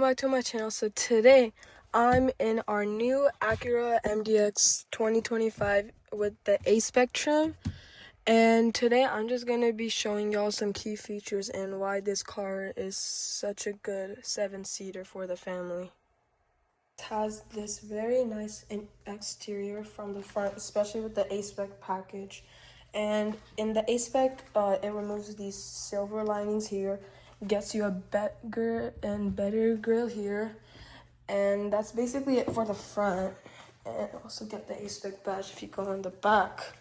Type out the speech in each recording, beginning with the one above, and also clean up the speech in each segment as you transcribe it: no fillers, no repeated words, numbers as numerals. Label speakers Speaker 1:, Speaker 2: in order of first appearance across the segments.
Speaker 1: back to my channel. So today I'm in our new Acura MDX 2025 with the A-spec trim, and today I'm just going to be showing y'all some key features and why this car is such a good 7-seater for the family. It has this very nice exterior from the front, especially with the A-spec package. And in the A-spec, it removes these silver linings here, gets you a better and better grille here, and that's basically it for the front. And also get the A-spec badge. If you go on the back,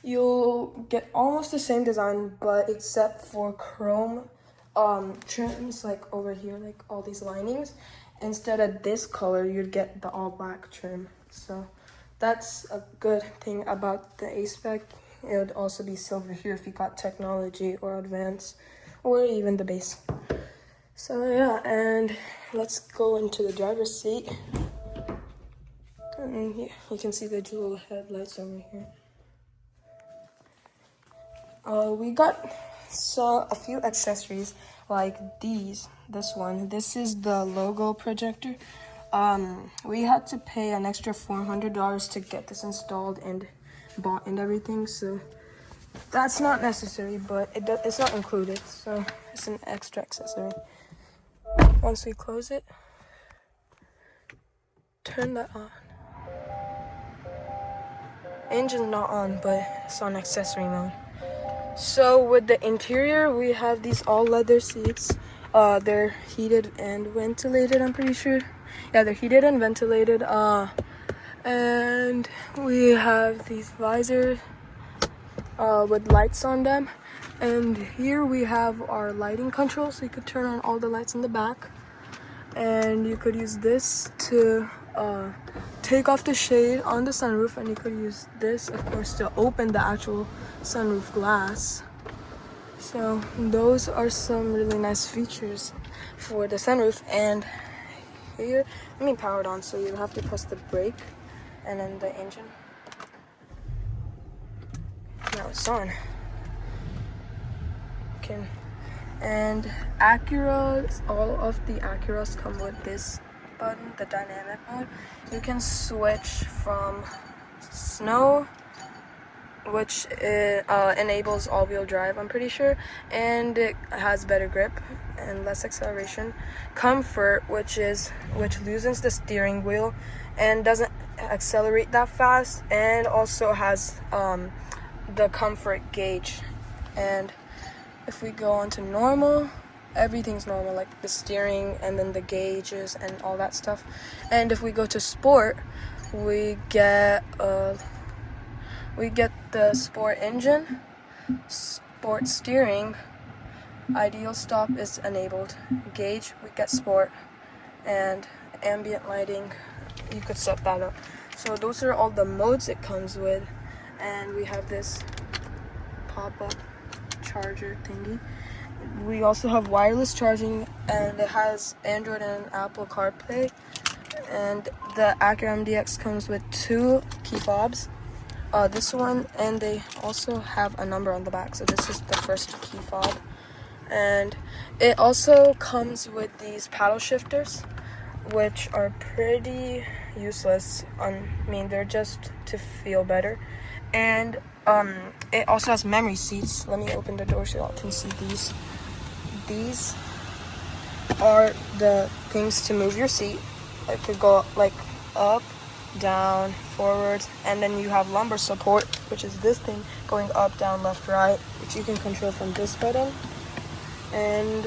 Speaker 1: you'll get almost the same design, but except for chrome trims, like over here, like all these linings. Instead of this color, you'd get the all black trim. So that's a good thing about the A-spec. It would also be silver here if you got technology or advanced, or even the base. So yeah, and let's go into the driver's seat. And yeah, you can see the little headlights over here. We got a few accessories like these. This is the logo projector. We had to pay an extra $400 to get this installed and bought and everything, so that's not necessary, but it's not included, so it's an extra accessory. Once we close it, turn that on. Engine's not on, but it's on accessory mode. So with the interior, we have these all leather seats. They're heated and ventilated, I'm pretty sure. Yeah, they're heated and ventilated. And we have these visors with lights on them. And here we have our lighting control, so you could turn on all the lights in the back. And you could use this to take off the shade on the sunroof, and you could use this, of course, to open the actual sunroof glass. So those are some really nice features for the sunroof. And here, let me power it on, so you have to press the brake and then the engine. Now it's on. Okay. And Acuras, all of the Acuras come with this button, the dynamic mode. You can switch from snow, which enables all-wheel drive, I'm pretty sure, and it has better grip and less acceleration. Comfort, which loosens the steering wheel and doesn't accelerate that fast, and also has the comfort gauge. And if we go on to normal, everything's normal, like the steering and then the gauges and all that stuff. And if we go to sport, we get the sport engine, sport steering, ideal stop is enabled, gauge, we get sport, and ambient lighting, you could set that up. So those are all the modes it comes with. And we have this pop-up charger thingy. We also have wireless charging, and it has Android and Apple CarPlay. And the Acura MDX comes with 2 key fobs. This one, and they also have a number on the back, so this is the first key fob. And it also comes with these paddle shifters, which are pretty useless. I mean, they're just to feel better. And it also has memory seats. Let me open the door so y'all can see these. These are the things to move your seat. It could go like up, down, forward, and then you have lumbar support, which is this thing going up, down, left, right, which you can control from this button. And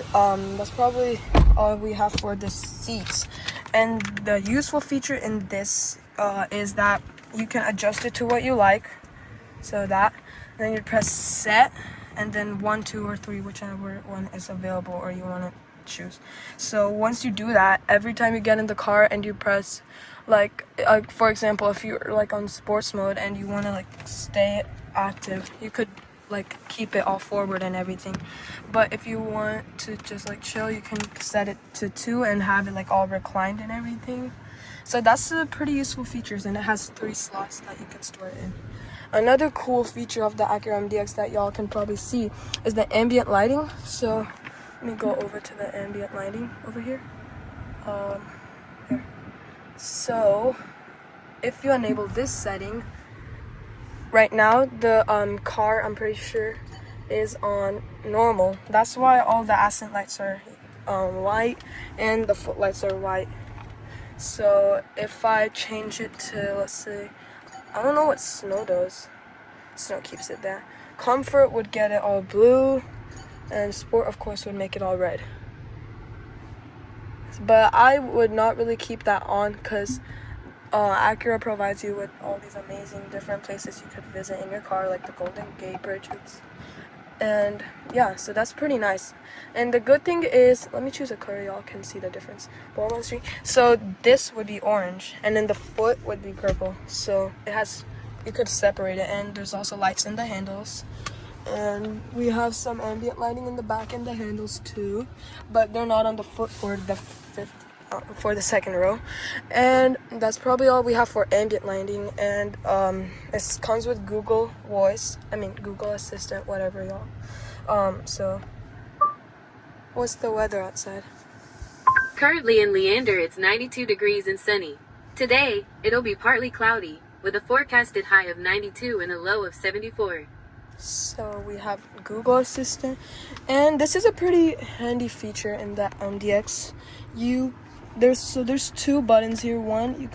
Speaker 1: that's probably all we have for the seats. And the useful feature in this is that you can adjust it to what you like. So that, then you press set, and then 1, 2, or 3, whichever one is available or you want to choose. So once you do that, every time you get in the car and you press, like for example, if you're like on sports mode and you want to like stay active, you could like keep it all forward and everything. But if you want to just like chill, you can set it to 2 and have it like all reclined and everything. So that's a pretty useful features, and it has 3 slots that you can store it in. Another cool feature of the Acura MDX that y'all can probably see is the ambient lighting. So let me go over to the ambient lighting over here. Here. So if you enable this setting, right now the car, I'm pretty sure, is on normal. That's why all the accent lights are white and the footlights are white. So if I change it to, let's say, I don't know what snow does. Snow keeps it there. Comfort would get it all blue, and sport, of course, would make it all red. But I would not really keep that on because Acura provides you with all these amazing different places you could visit in your car, like the Golden Gate Bridge. And yeah, so that's pretty nice. And the good thing is, let me choose a color, y'all can see the difference. Bowman Street. So this would be orange, and then the foot would be purple. So it has, you could separate it, and there's also lights in the handles. And we have some ambient lighting in the back and the handles too, but they're not on the foot for the for the second row. And that's probably all we have for ambient lighting. And it comes with Google Voice, Google Assistant, whatever, y'all. So what's the weather outside?
Speaker 2: Currently in Leander, it's 92 degrees and sunny. Today, it'll be partly cloudy, with a forecasted high of 92 and a low of 74.
Speaker 1: So we have Google Assistant, and this is a pretty handy feature in the MDX. There's two buttons here. One, you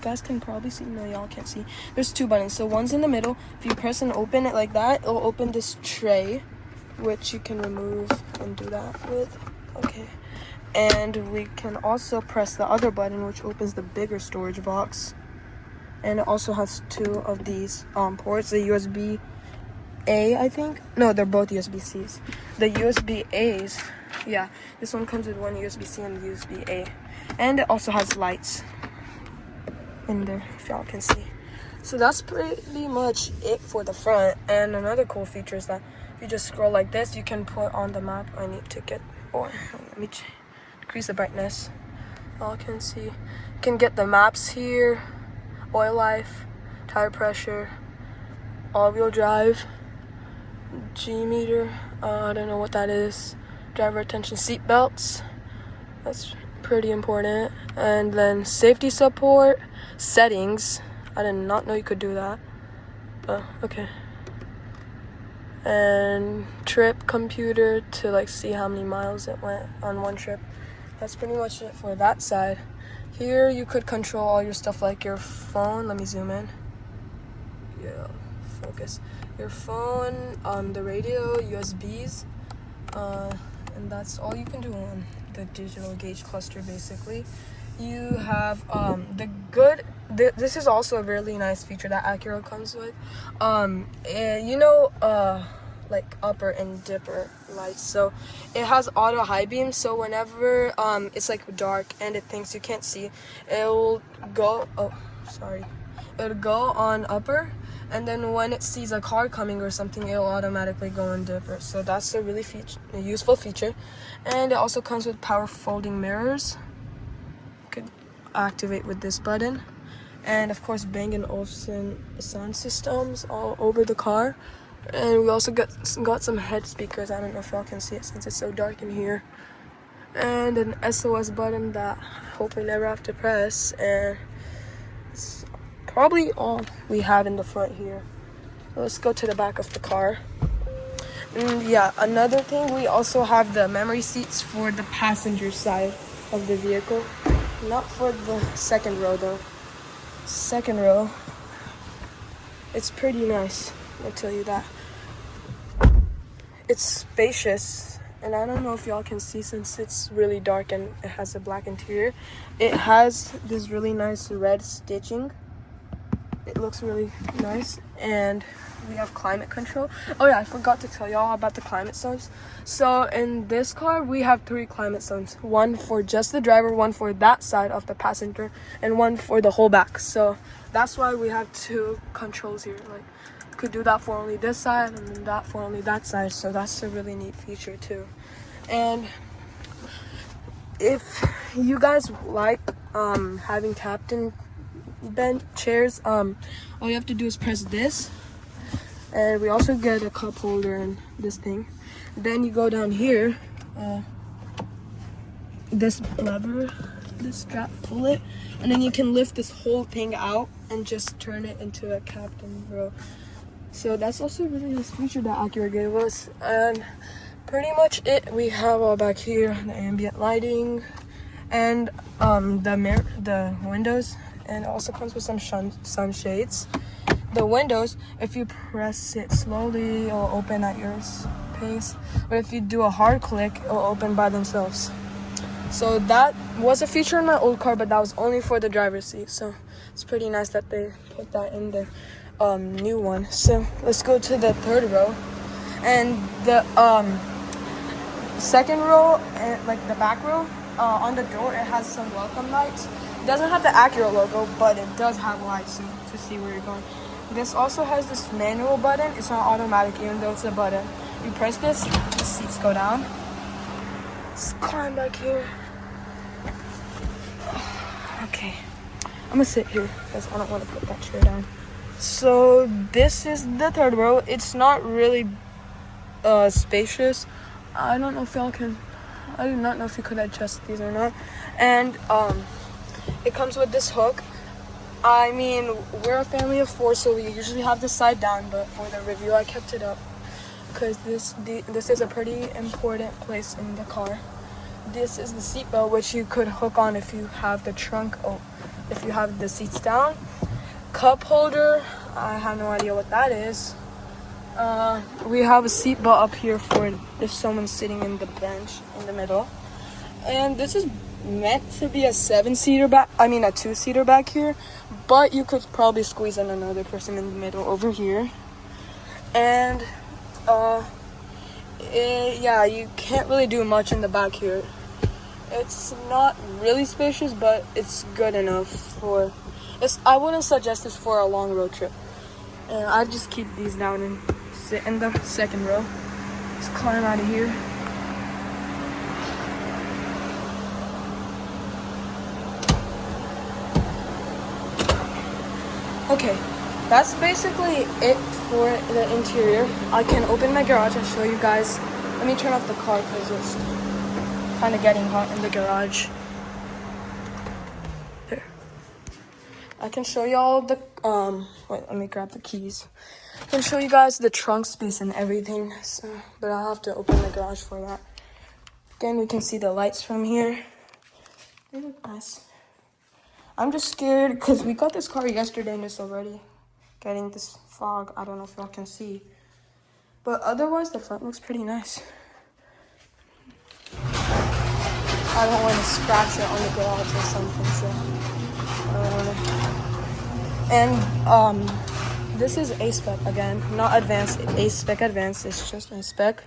Speaker 1: guys can probably see. No, y'all can't see. There's two buttons. So one's in the middle. If you press and open it like that, it'll open this tray, which you can remove and do that with. Okay. And we can also press the other button, which opens the bigger storage box. And it also has two of these ports, the USB-A, I think. No, they're both USB-Cs. The USB-As, yeah, this one comes with one USB-C and USB-A. And it also has lights in there, if y'all can see. So that's pretty much it for the front. And another cool feature is that if you just scroll like this, you can put on the map. I need to get, let me increase the brightness. Y'all can see. You can get the maps here, oil life, tire pressure, all-wheel drive, G meter, I don't know what that is, driver attention, seat belts, that's pretty important, and then safety support, settings, I did not know you could do that, okay, and trip computer to see how many miles it went on one trip. That's pretty much it for that side. Here you could control all your stuff like your phone. Let me zoom in. Yeah, focus. Your phone, the radio, USBs, and that's all you can do on the digital gauge cluster basically. You have this is also a really nice feature that Acura comes with. Like upper and dipper lights, so it has auto high beam, so whenever it's dark and it thinks you can't see, it'll go on upper, and then when it sees a car coming or something, it'll automatically go on dipper. So that's a really useful feature. And it also comes with power folding mirrors, you could activate with this button. And of course Bang & Olufsen sound systems all over the car. And we also got some head speakers. I don't know if y'all can see it since it's so dark in here. And an SOS button that I hope we never have to press. And it's probably all we have in the front here. Let's go to the back of the car. And yeah, another thing, we also have the memory seats for the passenger side of the vehicle. Not for the second row though. Second row, it's pretty nice, I'll tell you that. It's spacious, and I don't know if y'all can see since it's really dark and it has a black interior. It has this really nice red stitching. It looks really nice, and we have climate control. Oh yeah, I forgot to tell y'all about the climate zones. So in this car, we have 3 climate zones. One for just the driver, one for that side of the passenger, and one for the whole back. So that's why we have 2 controls here. Could do that for only this side and then that for only that side, so that's a really neat feature too. And if you guys like having captain bench chairs, all you have to do is press this, and we also get a cup holder and this thing. Then you go down here, this lever, this strap, pull it, and then you can lift this whole thing out and just turn it into a captain row. So that's also a really nice feature that Acura gave us. And pretty much it. We have all back here the ambient lighting and the windows, and it also comes with some sunshades. The windows, if you press it slowly, it'll open at your pace, but if you do a hard click, it'll open by themselves. So that was a feature in my old car, but that was only for the driver's seat. So it's pretty nice that they put that in the new one. So let's go to the third row, and the second row, like the back row, on the door, it has some welcome lights. It doesn't have the Acura logo, but it does have lights to see where you're going. This also has this manual button. It's not automatic, even though it's a button. You press this, the seats go down. Let's climb back here. Okay, I'm gonna sit here because I don't want to put that chair down. So this is the third row. It's not really spacious. I don't know if y'all can. I do not know if you could adjust these or not. And it comes with this hook. I mean, we're a family of 4, so we usually have this side down, but for the review I kept it up because this is a pretty important place in the car. This is the seat belt, which you could hook on if you have the trunk, if you have the seats down. Cup holder, I have no idea what that is. We have a seat belt up here for if someone's sitting in the bench in the middle. And this is meant to be a 7-seater back, I mean a 2-seater back here, but you could probably squeeze in another person in the middle over here. And yeah, you can't really do much in the back here. It's not really spacious, but it's good enough for I wouldn't suggest this for a long road trip. And I just keep these down and sit in the second row. Let's climb out of here. Okay, that's basically it for the interior. I can open my garage and show you guys. Let me turn off the car because it's kind of getting hot in the garage. There. I can show y'all the, wait, let me grab the keys. I can show you guys the trunk space and everything, so, but I'll have to open the garage for that. Again, we can see the lights from here. They look nice. I'm just scared because we got this car yesterday and it's already getting this fog. I don't know if y'all can see. But otherwise, the front looks pretty nice. I don't want to scratch it on the garage or something, so I don't want to. And this is a spec again, not advanced, a spec advanced. It's just a spec.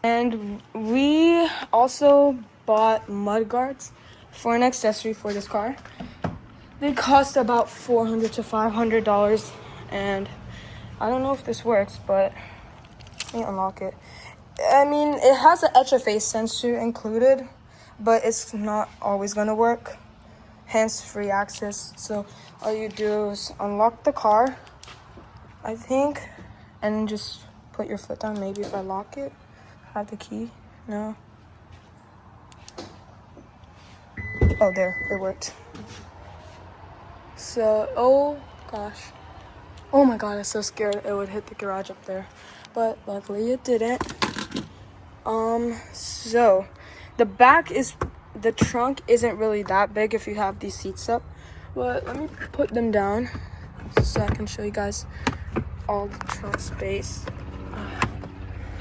Speaker 1: And we also bought mud guards for an accessory for this car. They cost about $400 to $500, and I don't know if this works, but let me unlock it. I mean, it has an HFA sensor included, but it's not always gonna work, hence free access. So all you do is unlock the car, I think, and just put your foot down. Maybe if I lock it, have the key. No. Oh, there, it worked. So, oh gosh. Oh my god, I was so scared it would hit the garage up there. But luckily it didn't. So the back is, the trunk isn't really that big if you have these seats up. But let me put them down so I can show you guys all the trunk space.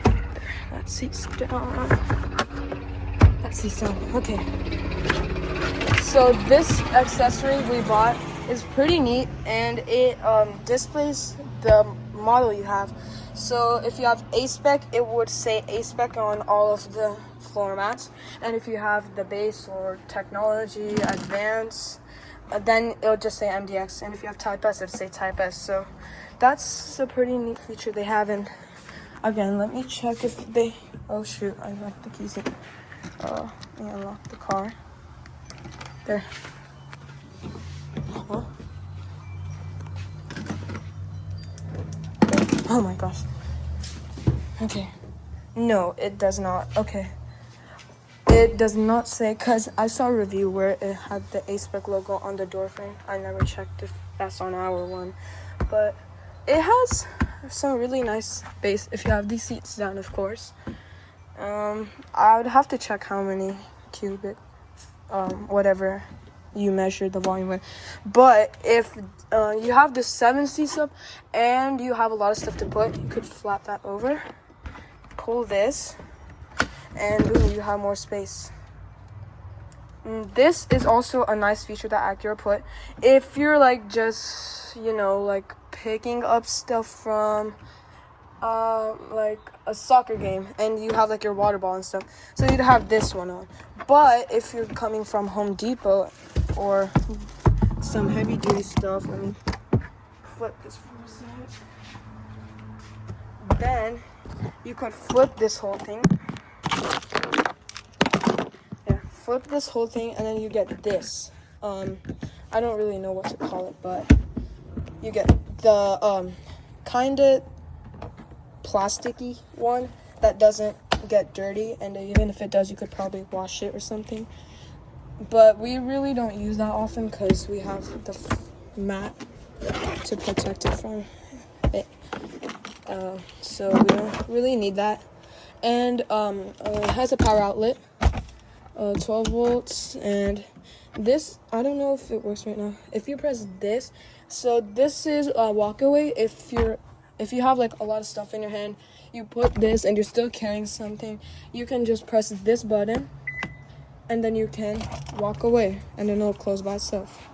Speaker 1: There, that seat's down. That seat's down. Okay. So this accessory we bought is pretty neat, and it displays the model you have. So if you have A spec, it would say A spec on all of the floor mats, and if you have the base or technology advanced, then it'll just say MDX, and if you have Type S, it'll say Type S. So that's a pretty neat feature they have. And again, let me check if they, oh shoot, I left the keys in. Let me unlock the car. There. Huh? Oh my gosh. Okay. No, it does not. Okay. it does not say, because I saw a review where it had the A-Spec logo on the door frame. I never checked if that's on our one, but it has some really nice space if you have these seats down, of course. I would have to check how many cubic, whatever you measure the volume with. But if you have the 7 seats up and you have a lot of stuff to put, you could flap that over, pull this, and boom, you have more space. This is also a nice feature that Acura put. If you're like just, like picking up stuff from like a soccer game and you have like your water ball and stuff, so you'd have this one on. But if you're coming from Home Depot or some heavy duty stuff, let me flip this for a second. Then you could flip this whole thing. Yeah, flip this whole thing, and then you get this. I don't really know what to call it, but you get the kind of plasticky one that doesn't get dirty, and even if it does, you could probably wash it or something. But we really don't use that often because we have the mat to protect it from it. So we don't really need that. And it has a power outlet, 12 volts, and this, I don't know if it works right now. If you press this, so this is a walk away. If you have like a lot of stuff in your hand, you put this and you're still carrying something, you can just press this button and then you can walk away and then it'll close by itself.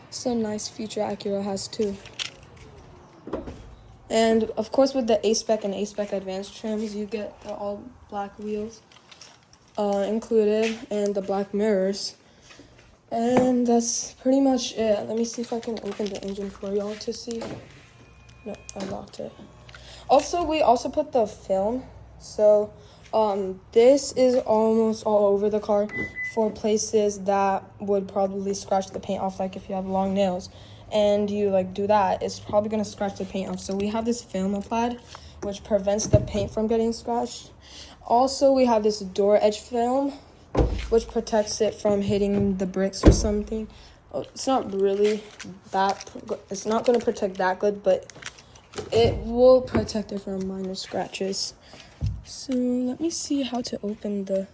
Speaker 1: It's a nice feature Acura has too. And of course with the A-Spec and A-Spec Advanced trims, you get the all black wheels included and the black mirrors. And that's pretty much it. Let me see if I can open the engine for y'all to see. No, I locked it. Also, we also put the film. So this is almost all over the car for places that would probably scratch the paint off, like if you have long nails and you like do that, it's probably going to scratch the paint off. So we have this film applied which prevents the paint from getting scratched. Also, we have this door edge film which protects it from hitting the bricks or something. It's not really that, it's not going to protect that good, but it will protect it from minor scratches. So let me see how to open the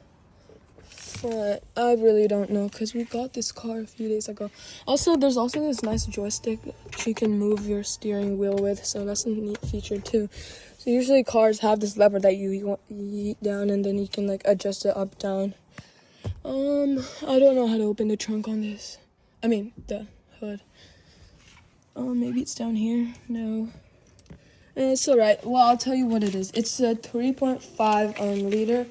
Speaker 1: front. I really don't know because we got this car a few days ago. Also, there's also this nice joystick that you can move your steering wheel with, so that's a neat feature too. So usually cars have this lever that you yeet down and then you can like adjust it up, down. I don't know how to open the trunk on this. I mean, the hood. Maybe it's down here. No. It's alright. Well, I'll tell you what it is. It's a 3.5 liter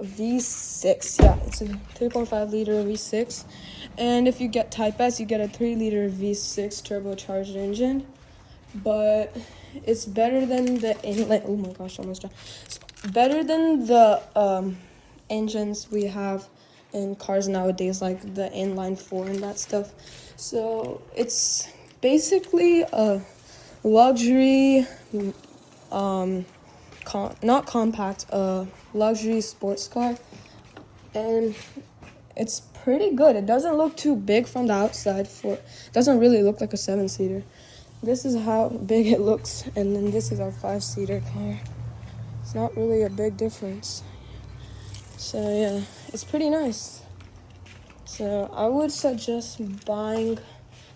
Speaker 1: V6. Yeah, it's a 3.5 liter V6. And if you get Type S, you get a 3 liter V6 turbocharged engine. But it's better than the inline. Oh my gosh, almost done. It's better than the engines we have in cars nowadays, like the inline 4 and that stuff. So it's basically a luxury, not compact, luxury sports car, and it's pretty good. It doesn't look too big from the outside. Doesn't really look like a 7-seater. This is how big it looks, and then this is our 5-seater car. It's not really a big difference. So yeah, it's pretty nice. So I would suggest buying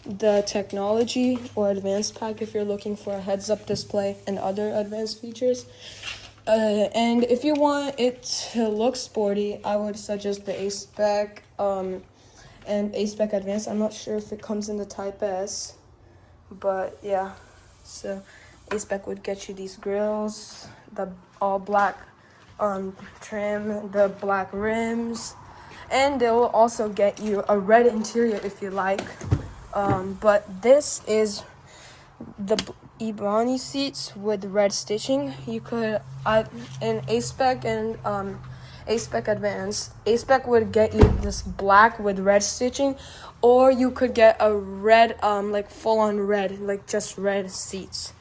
Speaker 1: the technology or advanced pack if you're looking for a heads-up display and other advanced features. And if you want it to look sporty, I would suggest the A-Spec and A-Spec Advanced. I'm not sure if it comes in the Type S, but yeah. So A-Spec would get you these grills, the all black trim, the black rims, and they will also get you a red interior if you like. But this is the Ebony seats with red stitching. You could in A-Spec and A-Spec Advanced, A-Spec would get you this black with red stitching, or you could get a red like full-on red, like just red seats.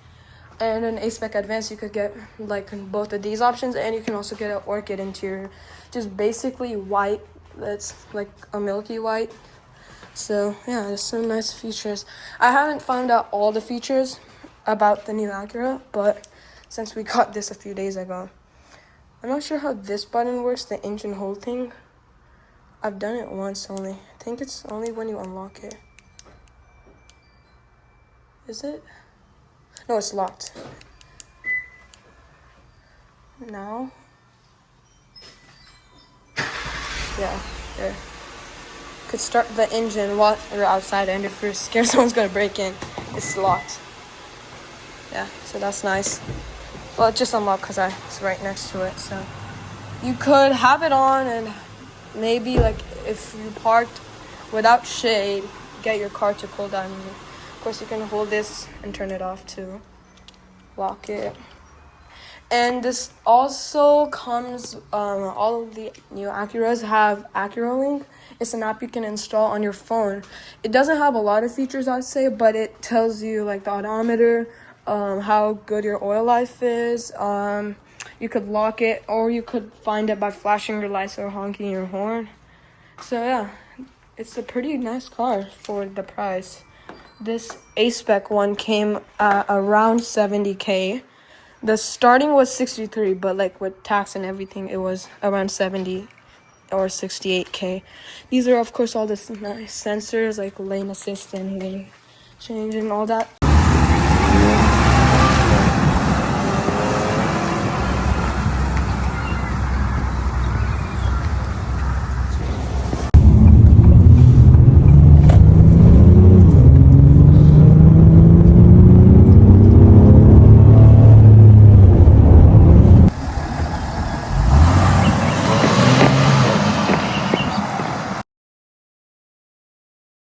Speaker 1: And an A-Spec Advanced, you could get like both of these options, and you can also get an Orchid interior, just basically white. That's like a milky white. So yeah, there's some nice features. I haven't found out all the features about the new Acura, but since we got this a few days ago, I'm not sure how this button works, the engine hold thing. I've done it once only. I think it's only when you unlock it. Is it? No, it's locked. Now? Yeah, there. Could start the engine while you're outside, and if you're scared someone's gonna break in, it's locked. Yeah, so that's nice. Well, it just unlocked because I was right next to it, so. You could have it on and maybe like if you parked without shade, get your car to pull down. Of course, you can hold this and turn it off too. Lock it. And this also comes, all of the new Acuras have AcuraLink. It's an app you can install on your phone. It doesn't have a lot of features, I'd say, but it tells you like the odometer, how good your oil life is. You could lock it, or you could find it by flashing your lights or honking your horn. So yeah, it's a pretty nice car for the price. This A-Spec one came around 70K. The starting was 63, but like with tax and everything, it was around 70 or 68K. These are of course all the nice sensors like lane assist and lane change and all that.